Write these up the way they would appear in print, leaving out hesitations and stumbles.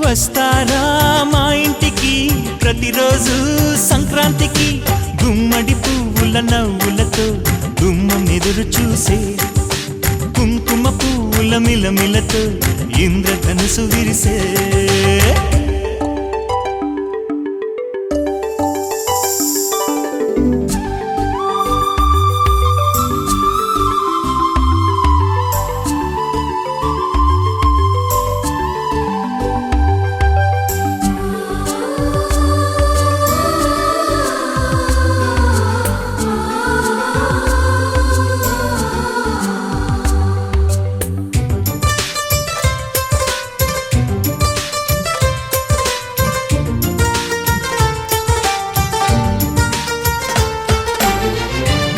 వస్తారా మా ఇంటికి ప్రతిరోజు సంక్రాంతికి గుమ్మడి పువ్వుల నవ్వులతో గుమ్మం ఎదురు చూసే కుంకుమ పువ్వుల మిలమిలతో ఇంద్రధనుసు విరిసే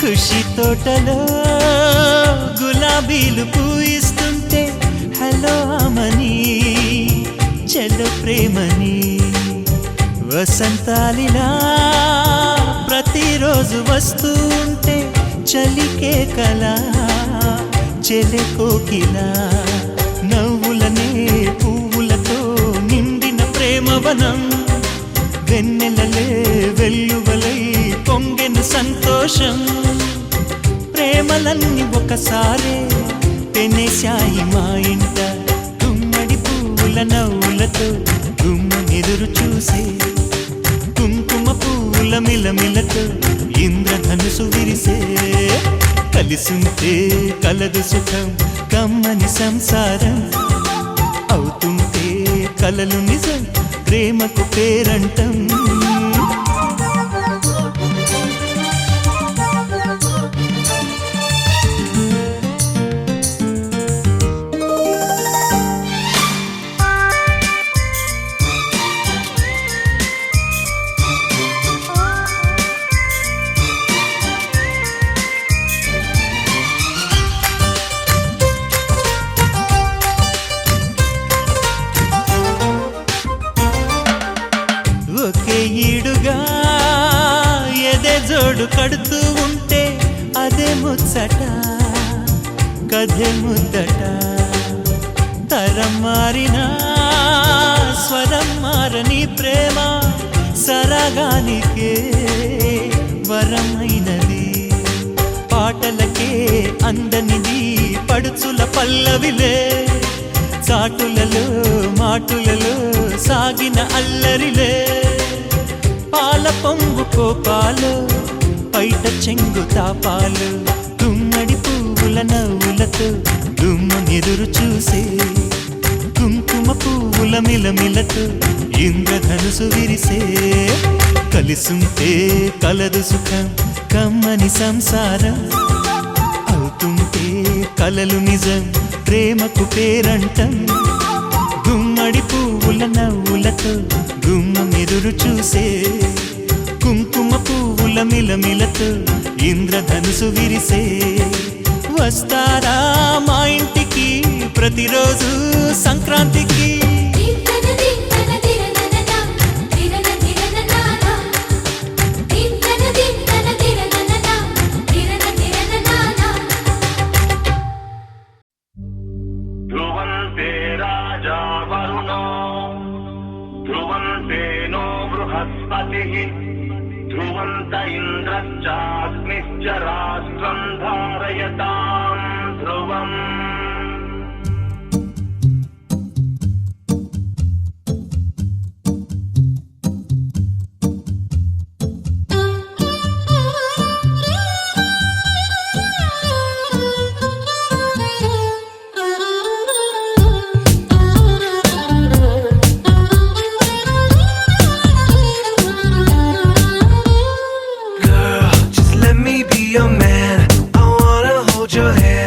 ఖుషి తోటలో గులాబీలు పూయిస్తుంటే హలో అమని చెల్లో ప్రేమని వసంతాలిలా ప్రతిరోజు వస్తూ ఉంటే చలికే కలా చెలె కోకిలా నవ్వులనే పువ్వులతో నిండిన ప్రేమవనం వెన్నెలలే వెల్లువలై పొంగెను సంతోషం ప్రేమలన్నీ ఒకసారే పెనేశాయి మా ఇంట గుమ్మడి పువ్వుల నవ్వులతో గుమ్మం ఎదురు చూసే కుంకుమ పువ్వుల మిలమిలతో ఇంద్రధనుసు విరిసే కలిసుంటే కలదు సుఖం కమ్మని సంసారం అవుతుంటే కలలు నిజం ప్రేమకు పేరంటం ఒకే ఈడుగా ఎదే జోడు కడుతూ ఉంటే అదే ముచ్చట కథే ముద్దట తరం మారినా స్వరం మారని ప్రేమ సరగానికే వరమైనది పాటలకే అందనిది పడుచుల పల్లవిలే చాటులలో మాటులలో సాగిన అల్లరిలే పాల పొంగు కోపాలు పైట చెంగు తాపాలు గుమ్మడి పువ్వుల నవ్వులతో గుమ్మం ఎదురు చూసే కుంకుమ పువ్వుల మిలమిలతో ఇంద్రధనుసు విరిసే కలిసుంటే కలదు సుఖం కమ్మని సంసారం అవుతుంటే కలలు నిజం ప్రేమకు పేరంటం గుమ్మడి పువ్వుల నవ్వులతో గుమ్మం ఎదురు చూసే కుంకుమ పువ్వుల మిలమిలతో ఇంద్రధనుసు విరిసే వస్తారా మా ఇంటికి ప్రతిరోజు సంక్రాంతికి ధ్రువంతే రాజా వరుణో ధ్రువంతే నో బృహస్పతిః ధ్రువంత ఇంద్రశ్చాగ్నిశ్చ రాష్ట్రం ధారయతాం ధ్రువం your man, I wanna hold your hand.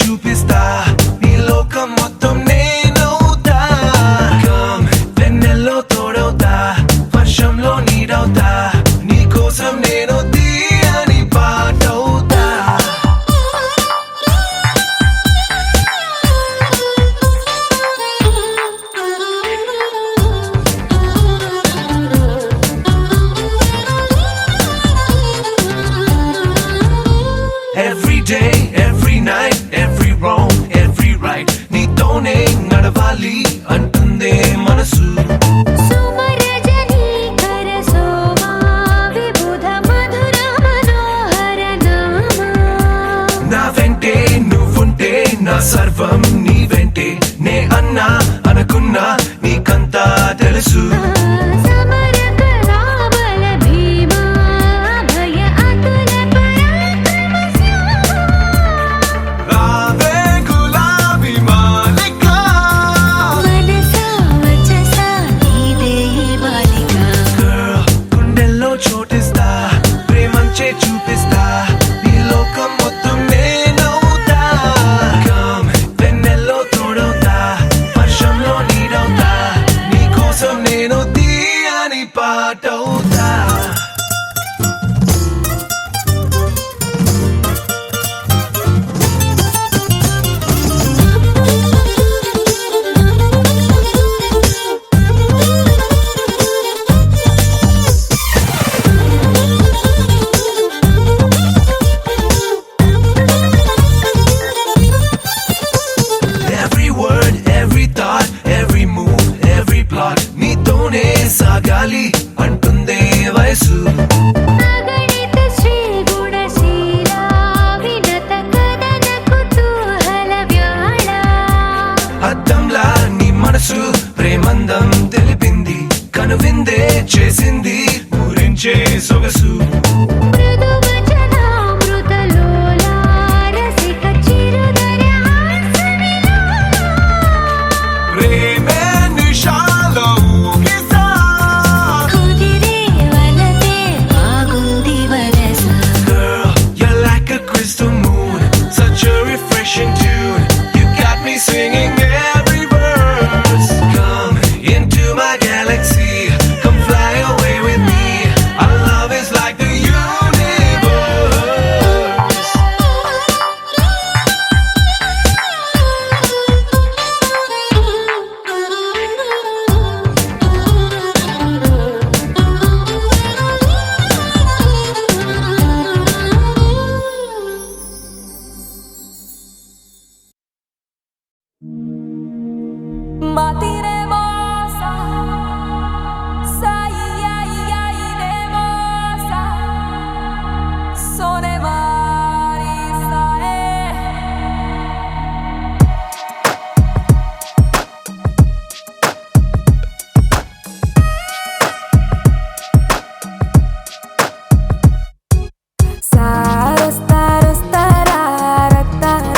చూపిస్తా నీ లోకం మొత్తం నేనవుతా కమ్ వెన్నెల్లో తోడవుతా వర్షంలో నీడవుతా నీ కోసం నేను తీయని పాటవుతా Every day, every night, every wrong, every right నీతోనే నడవాలి అంటుందే మనసు సుమరజనీకర సోమా విబుధ మధుర మనోహర నామా నా వెంటే నువ్వుంటే నా సర్వం నీ వెంటే నే అన్నా అనుకున్నా నీకంతా తెలుసు సమర కరాబల భీమా భయ అతుల పరాక్రమ శ్యామా రావే గులాబీ మాలిక మనసా వచసా నీదే బాలిక Girl, గుండెల్లో చోటిస్తా ప్రేమంచే చూపిస్తా నీ లోకం మొత్తం నేనవుతా కమ్ వెన్నెల్లో తోడవుతా వర్షంలో నీడవుతా నీ కోసం నేను తీయని పాటవుతా Every word, every thought, every move, every plot నీతోనే సాగాలి అంటుందే వయసు అగణిత శ్రీ గుణశీల వినత కదన కుతూహల వ్యాళ అద్దంలా నీ మనసు ప్రేమందం తెలిపింది కనువిందే చేసింది ఊరించే సొగసు మృదు వచనామృత లోలా రసిక చిరుదర హాసవిలోలా ప్రేమే నిషాలో ఊగిసా కుదిరే వలతే బాగుంది వరస Girl, you're like a crystal moon, such a refreshing tune. You got me singing every verse. Come into my galaxy, come fly away with me. Our love is like the universe. Matirebosa, Saiyaiyayinemosa, Sonemarisae.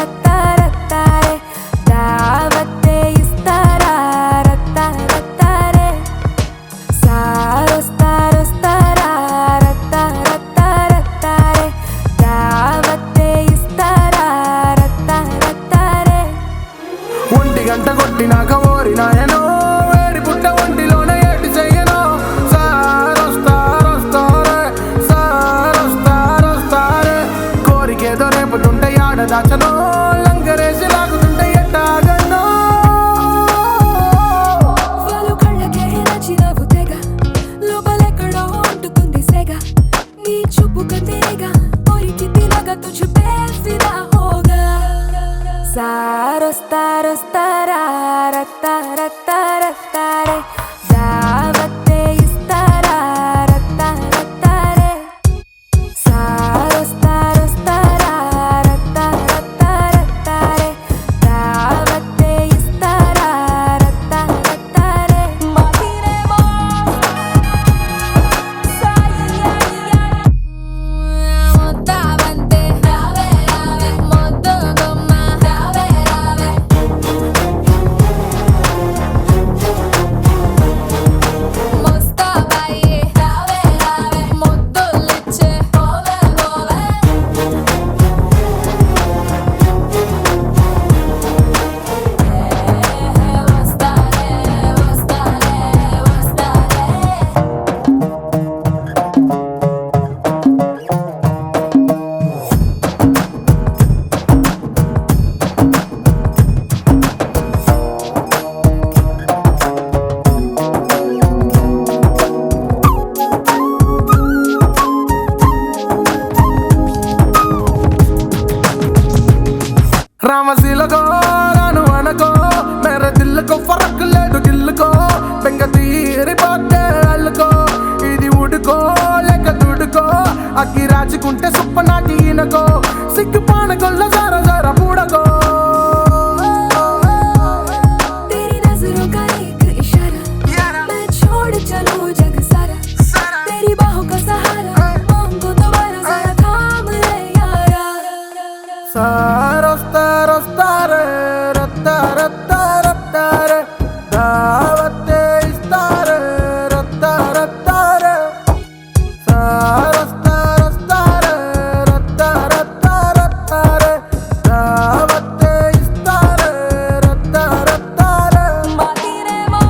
Sarostarostararatarare, davate istararatarare. Sarostarostararatarare, davate istararatarare. ఒంటి గంట కొట్టినాక ఓరి నాయనో వేడి పుట్ట ఒంటిలోనే ఏటి చెయ్యనో సారొస్తారొస్తారే సారొస్తారొస్తారే కోరికేదో రేపుతుంటే ఆడ దాచనో లంగరేసి లాగుతుంటే ఎట్టాగనో వాళ్ళు కళ్ళకే నచ్చినవు తెగ లోపలెక్కడో అంటుకుంది సెగ నీ చూపు కందేగా పోయికి తినగా తుझ पे फिदा होगा Sarostarostararatarare, davate istararatarare. Sarostarostararatarare, davate istararatarare. Matirebosa, Saiyaiyayi. Davante, rave, rave, modo gomma, rave, rave. నామశీలకో రాను అనకో మేరే దిల్లుకో ఫరక్ లేదు గిల్లుకో బెంగ తీరిపోతే అల్లుకో ఇది ఉడుకో లేక దుడుకో అగ్గి రాచుకుంటే సుప్ప నాటి ఈనకో సిగ్గు పానకొల్ల జర జర పూడకో तेरी नजरों का एक इशारा मैं छोड़ चलूं जग सारा तेरी बाहों का सहारा हमको दोबारा जरा थाम ले यारा సారొస్తారొస్తారే రత్తా రత్తా రత్తారే దావతే ఇస్తారే రత్తా రత్తారే సారొస్తారొస్తారే రత్తా రత్తా రత్తారే దావతే ఇస్తారే రత్తా రత్తారే Matine mo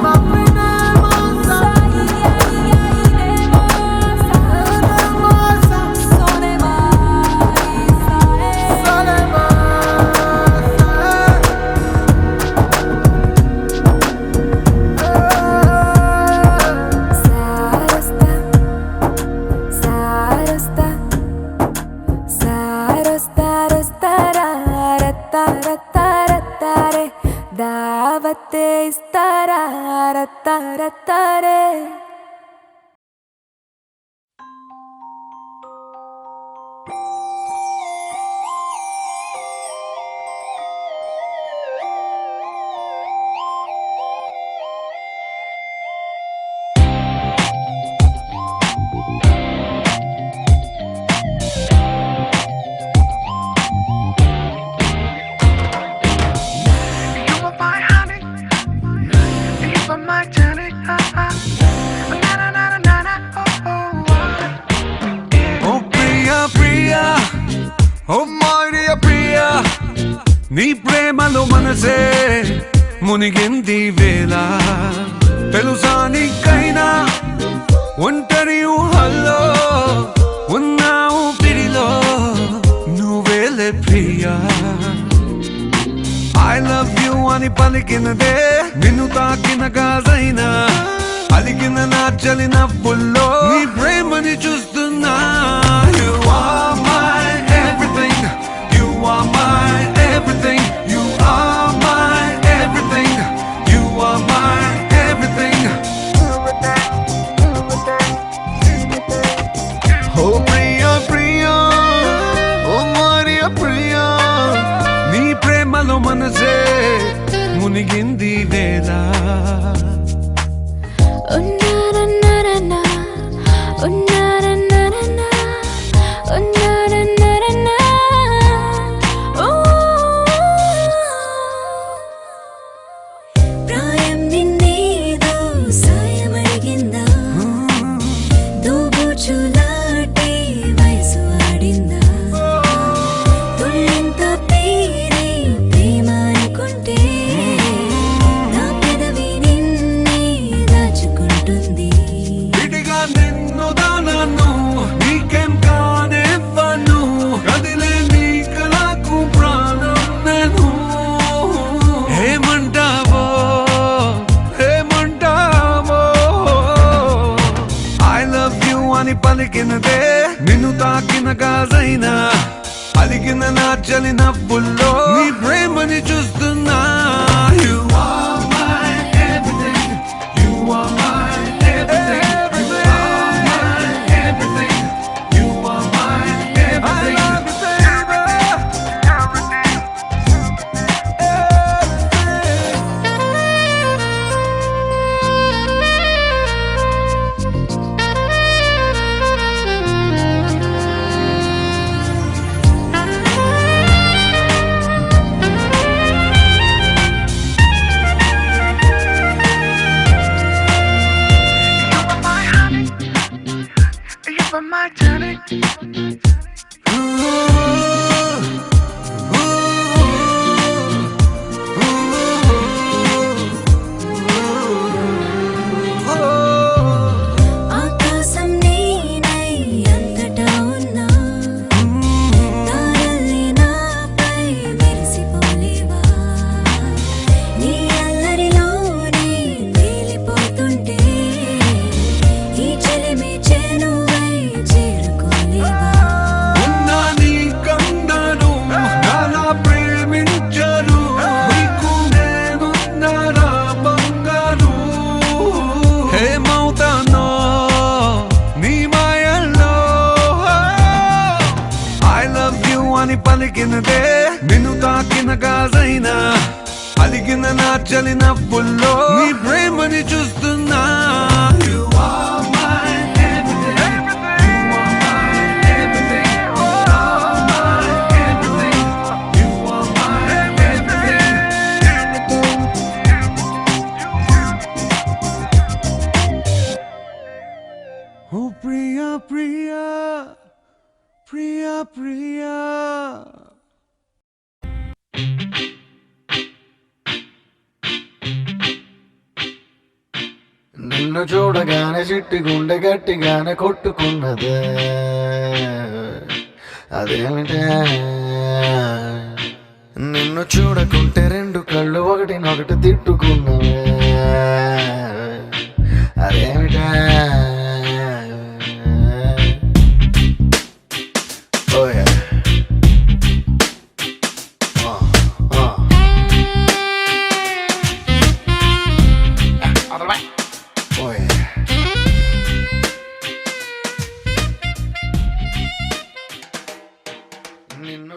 మప్పినే Mosa sai ne mo Mosa sone mai sai సలమా Sarasta, sarasta, sarasta, rasta, rasta, rasta, re. Davate istara, rasta, rasta, re. You are my honey, you are my tonic. Na na na na na, oh oh. Oh Priya, Priya, oh my dear Priya, నీ ప్రేమలో మనసే మునిగింది వేళ తెలుసా నీకైనా ఒంటరి ఊహల్లో ఉన్నావు పిడిలో నువ్వేలే ప్రియా I love you అని పలికినదే నిన్ను తాకిన గాజైనా అలిగిన నా చలి నవ్వుల్లో నీ ప్రేమని చూస్తున్నా You are my everything, you are my everything, you are my everything, you are my everything. Oh Priya, Priya, oh Maria Priya, నీ ప్రేమలో మనసే మునిగింది వేళ Oh na na na na na, oh na na na na na, oh na na na na na, oh. ప్రాయం నిన్నేదో సాయమడిగిందా దూబుచులాటే వయసు ఆడిందా తుళ్ళింత పేరే ప్రేమ అనుకుంటే నా పెదవి నిన్నే దాచుకుంటుంది విడిగా నిన్ను దానను నీకేం కానివ్వను కదిలే నీ కళకు ప్రాణం నేను ఏమంటావో ఏమంటావో I love you అని పలికినదే నిన్ను తాకిన గాజైనా అలిగిన నా చలి నవ్వుల్లో నీ ప్రేమని చూస్తున్నా You are my everything, you are my everything, you are my everything, you are my everything. I love you, అని పలికినదే నిన్ను తాకిన గాజైనా అలిగిన నా చలి నవ్వుల్లో నీ ప్రేమని చూస్తున్నా You are my everything. You are my everything. You are my everything. You are my everything. Oh Priya, Priya, Priya, Priya. నిన్ను చూడగానే చిట్టి గుండె గట్టిగానే కొట్టుకున్నదే అదేమిటే నిన్ను చూడకుంటే రెండు కళ్ళు ఒకటినొకటి తిట్టుకున్నవే అదేమిటే Oh yeah. Oh yeah. నిన్ను